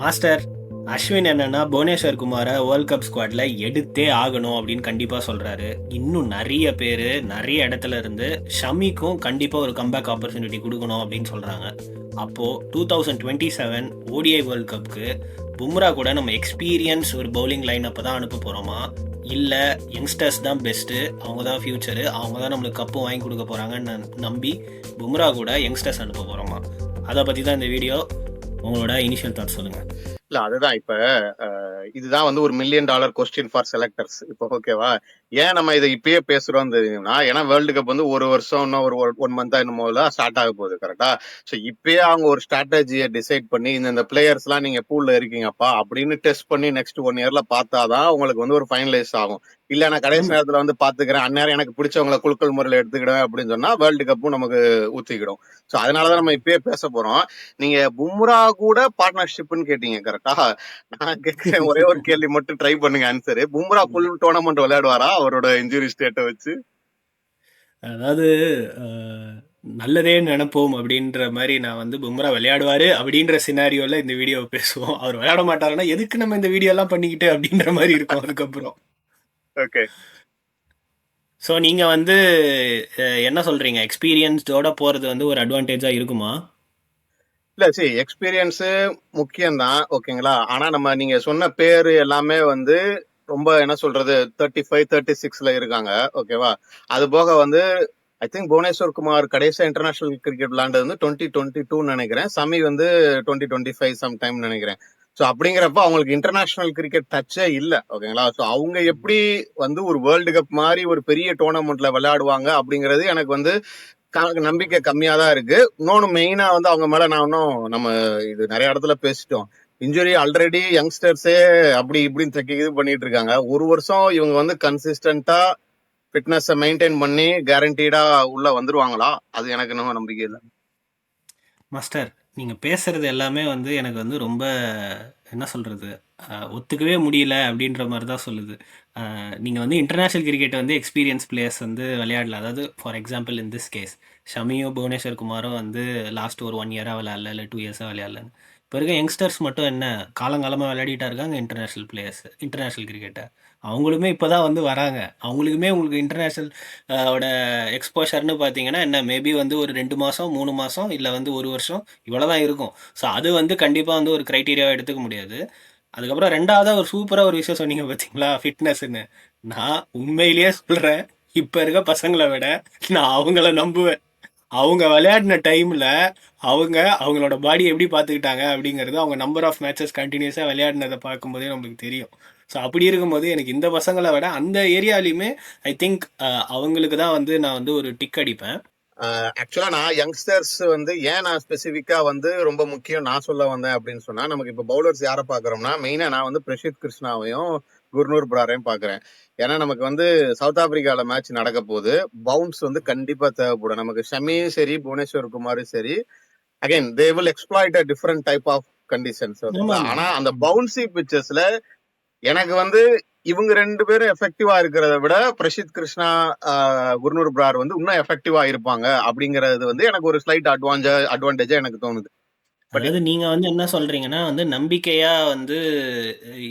Master Ashwin என்னன்னா புவனேஸ்வர் குமாரை world cup ஸ்குவாட்ல எடுத்தே ஆகணும் அப்படின்னு கண்டிப்பா சொல்றாரு. இன்னும் நிறைய பேர் நிறைய இடத்துல இருந்து ஷமிக்கும் கண்டிப்பா ஒரு கம்பேக் ஆப்பர்ச்சுனிட்டி கொடுக்கணும் அப்படின்னு சொல்றாங்க. அப்போ 2027 ஓடிஐ வேர்ல்ட் கப்க்கு பும்ரா கூட நம்ம எக்ஸ்பீரியன்ஸ் ஒரு பவுலிங் லைன் அப்போ தான் அனுப்ப போகிறோமா, இல்லை யங்ஸ்டர்ஸ் தான் பெஸ்ட்டு, அவங்க தான் ஃபியூச்சரு, அவங்க தான் நம்மளுக்கு கப்பு வாங்கி கொடுக்க போகிறாங்கன்னு நம்பி பும்ரா கூட யங்ஸ்டர்ஸ் அனுப்ப போகிறோமா? அதை பற்றி தான் இந்த வீடியோ. உங்களோட இனிஷியல் தாட் சொல்லுங்கள். இல்ல அதுதான் இப்ப இதுதான் வந்து ஒரு $1 million கொஸ்டின் ஃபார் செலக்டர்ஸ். இப்போ ஓகேவா, ஏன் நம்ம இதை இப்பயே பேசுறோம் தெரியுமா? ஏன்னா வேர்ல்டு கப் வந்து ஒரு வருஷம் இன்னும் ஒரு 1 month என்னமோ ஸ்டார்ட் ஆக போகுது, கரெக்டா? ஸோ இப்பயே அவங்க ஒரு ஸ்ட்ராட்டஜியை டிசைட் பண்ணி இந்த பிளேயர்ஸ் எல்லாம் நீங்க பூல்ல இருக்கீங்கப்பா அப்படின்னு டெஸ்ட் பண்ணி நெக்ஸ்ட் 1 yearல பார்த்தாதான் உங்களுக்கு வந்து ஒரு ஃபைனலைஸ் ஆகும். இல்ல நான் கடைசி நேரத்துல வந்து பாத்துக்கிறேன், அந்நேரம் எனக்கு பிடிச்சவங்களை குழுக்கள் முறையில எடுத்துக்கிடுவேன் அப்படின்னு சொன்னா வேர்ல்டு கப்பும் நமக்கு ஊத்திக்கிடும். ஸோ அதனாலதான் நம்ம இப்பயே பேச போறோம். நீங்க பும்ரா கூட பார்ட்னர்ஷிப்னு கேட்டீங்க, கரெக்டா? நான் கேட்கிறேன் ஒரே ஒரு கேள்வி மட்டும் ட்ரை பண்ணுங்க ஆன்சரு. பும்ரா ஃபுல் டோர்னமெண்ட் விளையாடுவாரா அவரோட இன்ஜுரி ஸ்டேட்டை வச்சு? அதாவது நல்லதே நினைப்போம் அப்படின்ற மாதிரி நான் வந்து பும்ரா விளையாடுவாரு அப்படின்ற சினாரியோல இந்த வீடியோவை பேசுவோம். அவர் விளையாட மாட்டாருன்னா எதுக்கு நம்ம இந்த வீடியோ எல்லாம் பண்ணிக்கிட்டு அப்படின்ற மாதிரி இருக்கும் அதுக்கப்புறம். ஓகே, ஸோ நீங்கள் வந்து என்ன சொல்கிறீங்க, எக்ஸ்பீரியன்ஸ்டோட போகிறது வந்து ஒரு அட்வான்டேஜாக இருக்குமா? இல்ல சரி, எக்ஸ்பீரியன்ஸு முக்கியம்தான், ஓகேங்களா? ஆனா நம்ம நீங்க சொன்ன பேரு எல்லாமே வந்து ரொம்ப என்ன சொல்றது 35 36ல இருக்காங்க, ஓகேவா? அது போக வந்து ஐ திங்க் புவனேஸ்வர் குமார் கடைசியா இன்டர்நேஷனல் கிரிக்கெட் விளையாண்டது வந்து 2022 நினைக்கிறேன். சமி வந்து 2025 சம் டைம் நினைக்கிறேன். ஸோ அப்படிங்கிறப்ப அவங்களுக்கு இன்டர்நேஷனல் கிரிக்கெட் டச்சே இல்லை, ஓகேங்களா? ஸோ அவங்க எப்படி வந்து ஒரு வேர்ல்டு கப் மாதிரி ஒரு பெரிய டோர்னமெண்ட்ல விளையாடுவாங்க அப்படிங்கிறது எனக்கு வந்து நம்பிக்கை கம்மியா தான் இருக்கு. இன்னொன்னு மெயினா வந்து அவங்க மேல நான் இன்னும் நம்ம இது நிறைய இடத்துல பேசிட்டோம். இன்ஜுரி ஆல்ரெடி யங்ஸ்டர்ஸே அப்படி இப்படின்னு தக்கி இது பண்ணிட்டு இருக்காங்க. ஒரு வருஷம் இவங்க வந்து கன்சிஸ்டன்டா ஃபிட்னஸை மெயின்டைன் பண்ணி கேரண்டீடா உள்ள வந்துருவாங்களா? அது எனக்கு இன்னும் நம்பிக்கை இல்லை. மாஸ்டர், நீங்கள் பேசுகிறது எல்லாமே வந்து எனக்கு வந்து ரொம்ப என்ன சொல்கிறது, ஒத்துக்கவே முடியல அப்படின்ற மாதிரி தான் சொல்லுது. நீங்கள் வந்து இன்டர்நேஷ்னல் கிரிக்கெட் வந்து எக்ஸ்பீரியன்ஸ் பிளேயர்ஸ் வந்து விளையாடல. அதாவது for example in this case ஷமியோ புவனேஸ்வர் குமாரும் வந்து லாஸ்ட் ஒரு 1 year விளையாடல, இல்லை 2 years விளையாடலன்னு. இப்போ இருக்க யங்ஸ்டர்ஸ் மட்டும் என்ன காலங்காலமாக விளையாடிட்டா இருக்காங்க இன்டர்நேஷ்னல் பிளேயர்ஸ், இன்டர்நேஷ்னல் கிரிக்கெட்டை. அவங்களுமே இப்போ தான் வந்து வராங்க. அவங்களுக்குமே உங்களுக்கு இன்டர்நேஷ்னல் ஓட எக்ஸ்போஷர்னு பார்த்தீங்கன்னா என்ன, மேபி வந்து ஒரு 2 மாதம் 3 மாதம் இல்லை வந்து 1 வருஷம் இவ்வளோ தான் இருக்கும். ஸோ அது வந்து கண்டிப்பாக வந்து ஒரு க்ரைட்டீரியாவை எடுத்துக்க முடியாது. அதுக்கப்புறம் ரெண்டாவதாக ஒரு சூப்பராக ஒரு விஷயம் சொன்னீங்க பார்த்தீங்களா, ஃபிட்னஸ்ன்னு. நான் உண்மையிலேயே சொல்கிறேன், இப்போ இருக்க பசங்களை விட நான் அவங்கள நம்புவேன். அவங்க விளையாடின டைமில் அவங்களோட பாடி எப்படி பார்த்துக்கிட்டாங்க அப்படிங்கிறது அவங்க நம்பர் ஆஃப் மேட்சஸ் கண்டினியூஸாக விளையாடினதை பார்க்கும்போதே நம்மளுக்கு தெரியும். ஸோ அப்படி இருக்கும்போது எனக்கு இந்த பசங்களை விட அந்த ஏரியாலையுமே ஐ திங்க் அவங்களுக்கு தான் வந்து நான் வந்து ஒரு டிக் அடிப்பேன். ஆக்சுவலா நான் யங்ஸ்டர்ஸ் வந்து ஏன் நான் ஸ்பெசிஃபிக்கா வந்து ரொம்ப முக்கியம் நான் சொல்ல வந்தேன் அப்படின்னு சொன்னா, நமக்கு இப்ப பவுலர்ஸ் யாரை பாக்குறோம்னா மெயினா நான் வந்து பிரசித் கிருஷ்ணாவையும் குர்னூர் புராரையும் பாக்குறேன். ஏன்னா நமக்கு வந்து சவுத் ஆப்பிரிக்கால மேட்ச் நடக்க போகுது, பவுன்ஸ் வந்து கண்டிப்பா தேவைப்படும் நமக்கு. ஷமியும் சரி புவனேஸ்வர் குமாரும் சரி, again they will exploit a different type of conditions. ஆனா அந்த பவுன்சி பிச்சஸ்ல எனக்கு வந்து இவங்க 2 பேரும் எஃபெக்டிவா இருக்கிறத விட பிரசித் கிருஷ்ணா குர்னூர் பிரார் வந்து இன்னும் எஃபெக்டிவா இருப்பாங்க அப்படிங்கறது வந்து எனக்கு ஒரு ஸ்லைட் அட்வான்டேஜா எனக்கு தோணுது. அதாவது நீங்க வந்து என்ன சொல்றீங்கன்னா வந்து நம்பிக்கையா வந்து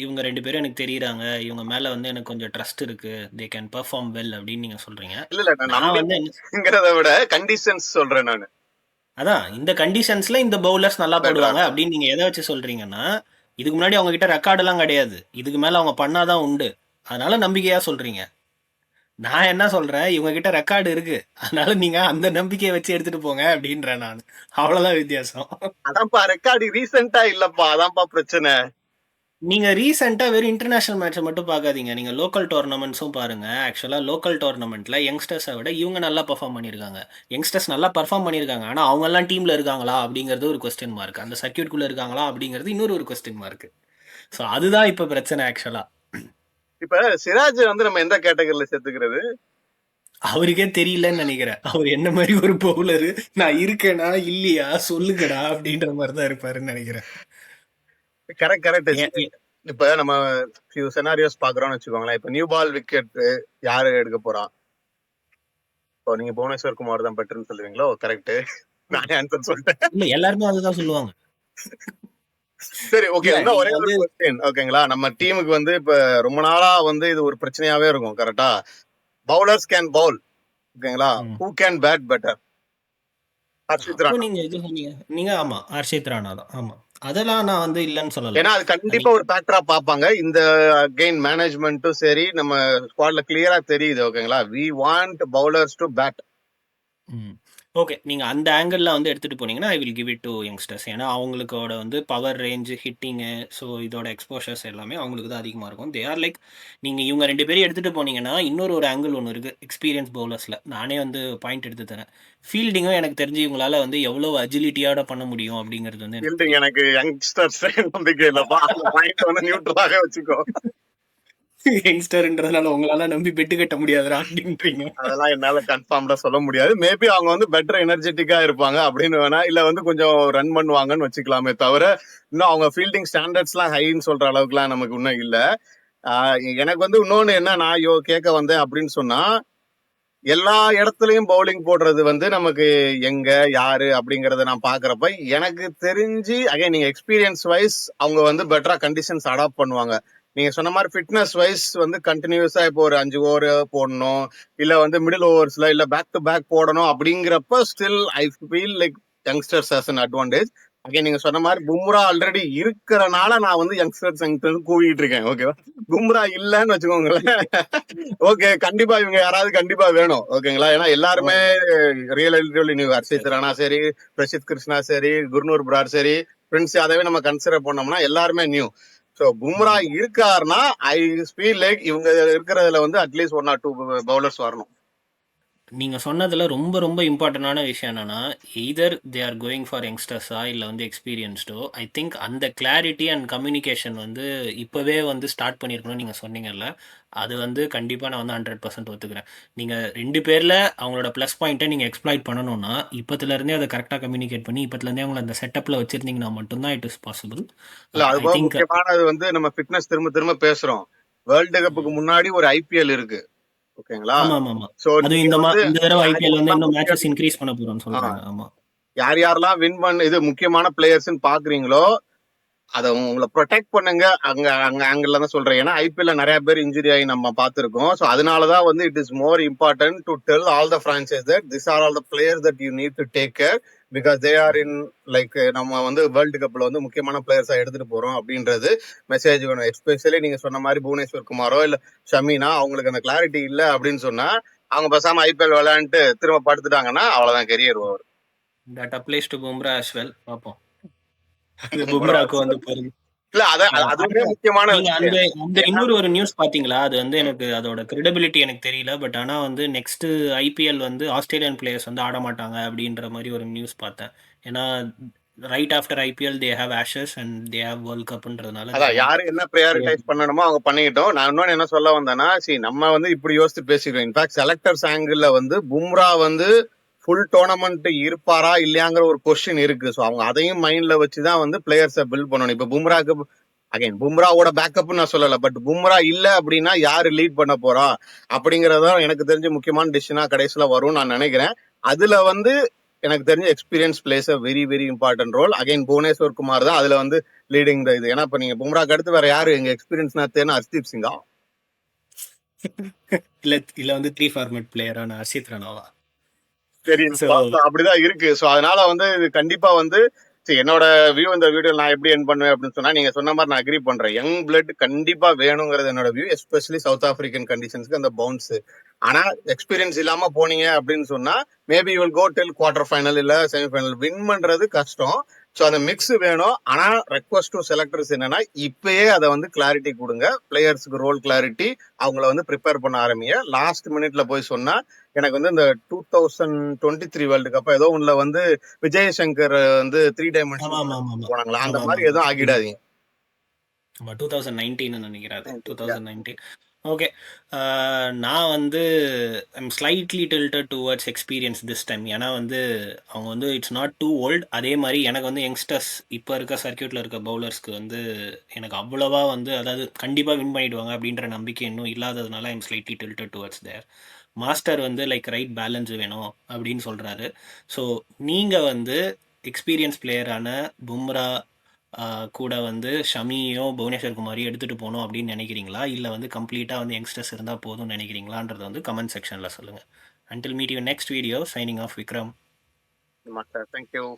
இவங்க 2 பேரும் எனக்கு தெரியுறாங்க, இவங்க மேல வந்து எனக்கு கொஞ்சம் ட்ரஸ்ட் இருக்கு, தே கேன் பெர்ஃபார்ம் வெல் அப்படின்னு நீங்க சொல்றீங்க. இல்ல நான் நான் வந்து நம்பிக்கைங்கிறத விட கண்டிஷன்ஸ் சொல்றேன் நானு. அதான் இந்த கண்டிஷன்ஸ்ல இந்த பவுலர்ஸ் நல்லா போடுவாங்க அப்படின்னு நீங்க எதை வச்சு சொல்றீங்கன்னா, இதுக்கு முன்னாடி அவங்க கிட்ட ரெக்கார்டு எல்லாம் கிடையாது, இதுக்கு மேல அவங்க பண்ணாதான் உண்டு, அதனால நம்பிக்கையா சொல்றீங்க. நான் என்ன சொல்றேன், இவங்க கிட்ட ரெக்கார்டு இருக்கு, அதனால நீங்க அந்த நம்பிக்கையை வச்சு எடுத்துட்டு போங்க அப்படின்றேன் நான். அவ்வளவுதான் வித்தியாசம். அதான்ப்பா ரெக்கார்டு ரீசெண்டா இல்லப்பா, அதான்ப்பா பிரச்சனை. நீங்க ரீசெண்டா வெறும் இன்டர்நேஷனல் மேட்சை மட்டும் பார்க்காதீங்க, நீங்க லோக்கல் டோர்னமெண்ட்ஸும் பாருங்க. ஆக்சுவலா லோக்கல் டோர்னமெண்ட்ல யங்ஸ்டர்ஸை விட இவங்க நல்லா பெர்ஃபார்ம் பண்ணியிருக்காங்க. யங்ஸ்டர்ஸ் நல்லா பெர்ஃபார்ம் பண்ணியிருக்காங்க, ஆனா அவங்க எல்லாம் டீம்ல இருக்காங்களா அப்படிங்கிறது ஒரு கொஸ்டின் மார்க், அந்த சர்க்கியூட்குள்ள இருக்காங்களா அப்படிங்கிறது இன்னொரு ஒரு கொஸ்டின் மார்க். ஸோ அதுதான் இப்ப பிரச்சனை ஆக்சுவலா. இப்ப சிராஜ் வந்து நம்ம எந்த கேட்டகரியில சேர்த்துக்கிறது? அவருக்கே தெரியலன்னு நினைக்கிறேன். அவர் என்ன மாதிரி ஒரு பவுலரு, நான் இருக்கேனா இல்லையா சொல்லுங்கடா அப்படின்ற மாதிரி தான் இருப்பாருன்னு நினைக்கிறேன். கரெக்ட். இப்ப நம்ம ஃபியூ செனாரியோஸ் பாக்குறோம்னு வச்சுக்கோங்களேன். இப்ப நியூ பால் விக்கெட் யாரு எடுக்க போறா? இப்போ நீங்க புவனேஸ்வர் குமார் தான் பெட்டர்னு சொல்லுவீங்களோ? கரெக்ட். நான் ஆன்சர் சொல்லிட்டேன். இல்ல எல்லாருமே அதுதான் சொல்லுவாங்க. சரி, ஓகே. இல்ல இன்னும் நீங்க ஒரே ஒரு வந்து கொஸ்டின் ஓகேங்களா? நம்ம டீமுக்கு வந்து இப்ப ரொம்ப நாளா வந்து இது ஒரு பிரச்சனையாவே இருக்கும். கரெக்ட்டா? பவுலர்ஸ் கேன் பவுல் ஓகேங்களா? ம். Who can bat better? Harshit அப்போ ராணா. நீங்க இது சொன்னீங்க. நீங்க ஆமா. ஹர்ஷித் ராணா தான். ஆமா. அதெல்லாம் நான் வந்து இல்லன்னு சொல்லல. ஏன்னா, அது கண்டிப்பா நீங்க ஒரு ஃபேக்டரா பார்ப்பாங்க. இந்த அகைன் மேனேஜ்மென்ட்டும் சரி, நம்ம ஸ்குவாட்ல கிளியரா தெரியுது ஓகேங்களா? We want bowlers to bat. Hmm. Okay. நீங்க அந்த ஆங்கிள்ல வந்து எடுத்துட்டு போனீங்கன்னா, I will give it to youngsters. ஏன்னா, அவங்களுக்கோட வந்து பவர் ரேஞ்ச், ஹிட்டிங்கு, ஸோ இதோட எக்ஸ்போஷர்ஸ் எல்லாமே அவங்களுக்கு தான் அதிகமா இருக்கும். தே ஆர் லைக் நீங்க இவங்க 2 பேரையும் எடுத்துட்டு போனீங்கன்னா, இன்னொரு ஒரு ஆங்கிள் ஒண்ணு இருக்கு. எக்ஸ்பீரியன்ஸ் பவுலர்ஸ்ல. நானே வந்து பாயிண்ட் எடுத்து தரேன். ஃபீல்டிங்கும் எனக்கு தெரிஞ்சு இவங்களால வந்து எவ்வளோ அஜிலிட்டியோட பண்ண முடியும் அப்படிங்கிறது வந்து எனக்கு ஃபீல்டிங் தெரியும். எனக்கு யங்ஸ்டர்ஸ் நம்பிக்கை இல்லப்பா. அந்த பாயிண்ட் வந்து நியூட்ரலாவே வச்சுக்கோ. யங்ஸ்டர்ன்றதுனால உங்களால நம்பி பெட்டு கட்ட முடியாதுடா அப்படின்றீங்க. அதெல்லாம் என்னால கன்ஃபார்ம்டா சொல்ல முடியாது. மேபி அவங்க வந்து பெட்டர் எனர்ஜெட்டிக்கா இருப்பாங்க அப்படின்னு வேணா, இல்ல வந்து கொஞ்சம் ரன் பண்ணுவாங்கன்னு வச்சுக்கலாமே தவிர, இன்னும் அவங்க ஃபீல்டிங் ஸ்டாண்டர்ட்ஸ்லாம் ஹைன்னு சொல்ற அளவுக்குலாம் நமக்கு இன்னும் இல்ல. எனக்கு வந்து இன்னொன்னு என்ன நான் கேட்க வந்தேன் அப்படின்னு சொன்னா, எல்லா இடத்துலயும் பவுலிங் போடுறது வந்து நமக்கு எங்க யாரு அப்படிங்கறத நான் பாக்குறப்ப எனக்கு தெரிஞ்சு அகைன் நீங்க எக்ஸ்பீரியன்ஸ் வைஸ் அவங்க வந்து பெட்டரா கண்டிஷன்ஸ் அடாப்ட் பண்ணுவாங்க. நீங்க சொன்ன மாதிரி ஃபிட்னஸ் வைஸ் வந்து கண்டினியூஸா இப்போ ஒரு 5 ஓவர் போடணும், இல்ல வந்து மிடில் ஓவர்ஸ்ல இல்ல பேக் டு பேக் போடணும் அப்படிங்கிறப்ப still I feel like youngsters has an advantage. Again நீங்க சொன்ன மாதிரி பும்ரா ஆல்ரெடி இருக்கிறனால நான் வந்து யங்ஸ்டர்ஸ் கூவிட்டு இருக்கேன். ஓகேவா? பும்ரா இல்லன்னு வச்சுக்கோங்களேன். ஓகே, கண்டிப்பா இவங்க யாராவது கண்டிப்பா வேணும் ஓகேங்களா? ஏன்னா எல்லாருமே ரியல் நியூ ஹர்ஷித் சரி. ராணா சரி, பிரசித் கிருஷ்ணா சரி, குர்னூர் பிராட் சரி, பிரின்ஸ் யாதவே நம்ம கன்சிடர் பண்ணோம்னா எல்லாருமே நியூ. சோ பும்ரா ம். இருக்காருன்னா ஐ ஃபீல் லைக் இவங்க இருக்கிறதுல வந்து அட்லீஸ்ட் 1 or 2 பவுலர்ஸ் வரணும். நீங்க சொன்னதுல ரொம்ப ரொம்ப இம்பார்ட்டன்டான விஷயம் என்னன்னா, either they are going for யங்ஸ்டர்ஸா இல்ல வந்து எக்ஸ்பீரியன்ஸ்டோ, ஐ திங்க் அந்த கிளாரிட்டி அண்ட் கம்யூனிகேஷன் வந்து இப்பவே வந்து ஸ்டார்ட் பண்ணியிருக்கணும்னு நீங்க சொன்னீங்கல்ல. அது வந்து கண்டிப்பா நான் வந்து 100% ஒத்துக்கிறேன். நீங்க 2 பேர்ல அவங்களோட ப்ளஸ் பாயிண்ட்ட நீங்க எக்ஸ்ப்ளாய்ட் பண்ணணும்னா, இப்பத்துல இருந்தே அத கரெக்ட்டா கம்யூனிகேட் பண்ணி, இப்பத்துல இருந்தே அவங்கள அந்த செட்டப்ல வச்சிருந்தீங்கன்னா மட்டும் தான் இட் இஸ் பாசிபிள். இல்ல அது ஐ போக திங்க் முக்கியமானது வந்து நம்ம ஃபிட்னஸ் திரும்ப திரும்ப பேசுறோம். வேர்ல்டு கப்புக்கு முன்னாடி ஒரு ஐபிஎல் இருக்கு ஓகேங்களா? ஆமாமாமா. சோ அதுவும் நீங்க வந்து இந்த தடவ யார் ஐபிஎல் வந்து யாரெல்லாம் இன்னும் முக்கியம் மேட்சஸ் இன்கிரீஸ் பண்ண போறோம்னு ஆ, சொல்றாங்க. ஆமா. யார் யாரெல்லாம் வின் பண்ண இது முக்கியமான பிளேயர்ஸ்ன்னு பாக்குறீங்களோ அதை உங்களை ப்ரொடெக்ட் பண்ணுங்க. அங்க அங்க ஆங்கிள் தான் சொல்றேன். ஏன்னா ஐபிஎல்ல நிறைய பேர் இன்ஜுரி ஆகி நம்ம பார்த்திருக்கோம். ஸோ அதனாலதான் வந்து it is more important to tell all the franchise that this are all the players that you need to take care because they are in like நம்ம வந்து வேர்ல்டு கப்ல வந்து முக்கியமான பிளேயர்ஸா எடுத்துட்டு போறோம் அப்படின்றது மெசேஜ் வேணும். எஸ்பெஷலி நீங்க சொன்ன மாதிரி புவனேஸ்வர் குமாரோ இல்ல ஷமீனா அவங்களுக்கு அந்த கிளாரிட்டி இல்ல அப்படின்னு சொன்னா அவங்க பேசாம ஐபிஎல் விளையாண்டுட்டு திரும்ப படுத்துட்டாங்கன்னா அவ்வளவுதான் career over. That applies to Bumrah as well. பார்ப்போம். அது பும்ராவுக்கு வந்து பொருந்தும். இல்ல அதுவுமே ஆனா முக்கியமான நீங்க அந்த விஷயம். அந்த இன்னொரு ஒரு நியூஸ் பார்த்தீங்களா? அது வந்து எனக்கு அதோட கிரெடிபிலிட்டி எனக்கு தெரியல. பட் ஆனா வந்து நெக்ஸ்ட் ஐபிஎல் வந்து ஆஸ்திரேலியன் பிளேயர்ஸ் வந்து ஆட மாட்டாங்க அப்படின்ற மாரி ஒரு நியூஸ் பார்த்தேன். ஏன்னா right after IPL they have Ashes and they have world கப்ன்றதுனால தே அதான் வாண்ட் யாரு என்ன ப்ரையாரிட்டைஸ் பண்ணணுமோ அவங்க பண்ணிக்கிட்டோம். நான் இன்னொன்னு என்ன சொல்ல வந்தேன்னா நம்ம வந்து இப்படி யோசிச்சு பேசிக்கிறோம். இன்ஃபேக்ட் செலக்டர்ஸ் ஆங்கிள் வந்து பும்ரா வந்து ஃபுல் டோர்னமெண்ட் இருப்பாரா இல்லையாங்கிற ஒரு கொஸ்டின் இருக்கு. ஸோ அவங்க அதையும் மைண்ட்ல வச்சுதான் வந்து பிளேயர்ஸை பில்ட் பண்ணணும். இப்ப பும்ராக்கு அகைன் பும்ராவோட பேக்கப் நான் சொல்லல, பட் பும்ரா இல்ல அப்படின்னா யாரு லீட் பண்ண போறா அப்படிங்கறதான் எனக்கு தெரிஞ்ச முக்கியமான டிசிஷனா கடைசியில வரும்னு நான் நினைக்கிறேன். அதுல வந்து எனக்கு தெரிஞ்ச experience plays a very very important role. Again Bhuvneshwar Kumar தான் அதுல வந்து லீடிங் இது. ஏன்னா இப்ப நீங்க பும்ராக்கு அடுத்து வேற யாரு எங்க எக்ஸ்பீரியன்ஸ் தேர்னா ஹர்ஷ்தீப் சிங்கா இல்ல இல்ல வந்து 3 ஃபார்மேட் பிளேயரான ஹர்ஷித் ராணாவா? ஸோ தெரியுதுப்பா. So அப்படிதான் இருக்கு. ஸோ அதனால வந்து இது கண்டிப்பா வந்து என்னோட வியூ இந்த வீடியோ நான் எப்படி என் பண்ணுவேன் அப்படின்னு சொன்னா நீங்க சொன்ன மாதிரி நான் அக்ரி பண்றேன். யங் பிளட் கண்டிப்பா வேணுங்கிறது என்னோட வியூ. எஸ்பெஷலி சவுத் ஆப்பிரிக்கன் கண்டிஷன்ஸ்க்கு அந்த பவுன்ஸ். ஆனா எக்ஸ்பீரியன்ஸ் இல்லாம போனீங்க அப்படின்னு சொன்னா maybe you will go till quarter final இல்ல செமிஃபைனல் வின் பண்றது கஷ்டம். ஸோ அந்த மிக்ஸ் வேணும். ஆனா ரெக்வஸ்ட் டு செலக்டர்ஸ் என்னன்னா இப்பயே அதை வந்து கிளாரிட்டி கொடுங்க. பிளேயர்ஸ்க்கு ரோல் கிளாரிட்டி அவங்கள வந்து ப்ரிப்பேர் பண்ண ஆரம்பிங்க. லாஸ்ட் மினிட்ல போய் சொன்னா எனக்கு வந்து இந்த 2023 வேர்ல்டு கப் ஏதோ ஒண்ணுல வந்து விஜயசங்கர் வந்து 3 டைமென்ஷனல் ஆமா ஆமா ஆமா போனாங்களா அந்த ஆமா ஆமா மாதிரி ஆமா. எதுவும் ஆகிடாதீங்க. ஆமா 2019 நினைக்கிறேன் அது. Yeah. 2019. ஓகே. நான் வந்து I'm slightly tilted towards experience this time. ஏன்னா வந்து அவங்க வந்து இட்ஸ் நாட் டூ ஓல்ட். அதே மாதிரி எனக்கு வந்து யங்ஸ்டர்ஸ் இப்போ இருக்க சர்க்கியூட்டில் இருக்க பவுலர்ஸ்க்கு வந்து எனக்கு அவ்வளோவா வந்து அதாவது கண்டிப்பாக வின் பண்ணிடுவாங்க அப்படின்ற நம்பிக்கை இன்னும் இல்லாததுனால I'm slightly tilted towards there. Master வந்து லைக் ரைட் பேலன்ஸ் வேணும் அப்படின்னு சொல்கிறாரு. ஸோ நீங்கள் வந்து எக்ஸ்பீரியன்ஸ் பிளேயரான பும்ரா கூட வந்து ஷமியோ புவனேஸ்வர் குமாரையோ எடுத்துகிட்டு போகணும் அப்படின்னு நினைக்கிறீங்களா, இல்லை வந்து கம்ப்ளீட்டாக வந்து யங்ஸ்டர்ஸ் இருந்தால் போதும்னு நினைக்கிறீங்களான்றதை வந்து கமெண்ட் செக்ஷனில் சொல்லுங்கள். Until meet you next video, signing off, Vikram. Master, thank you.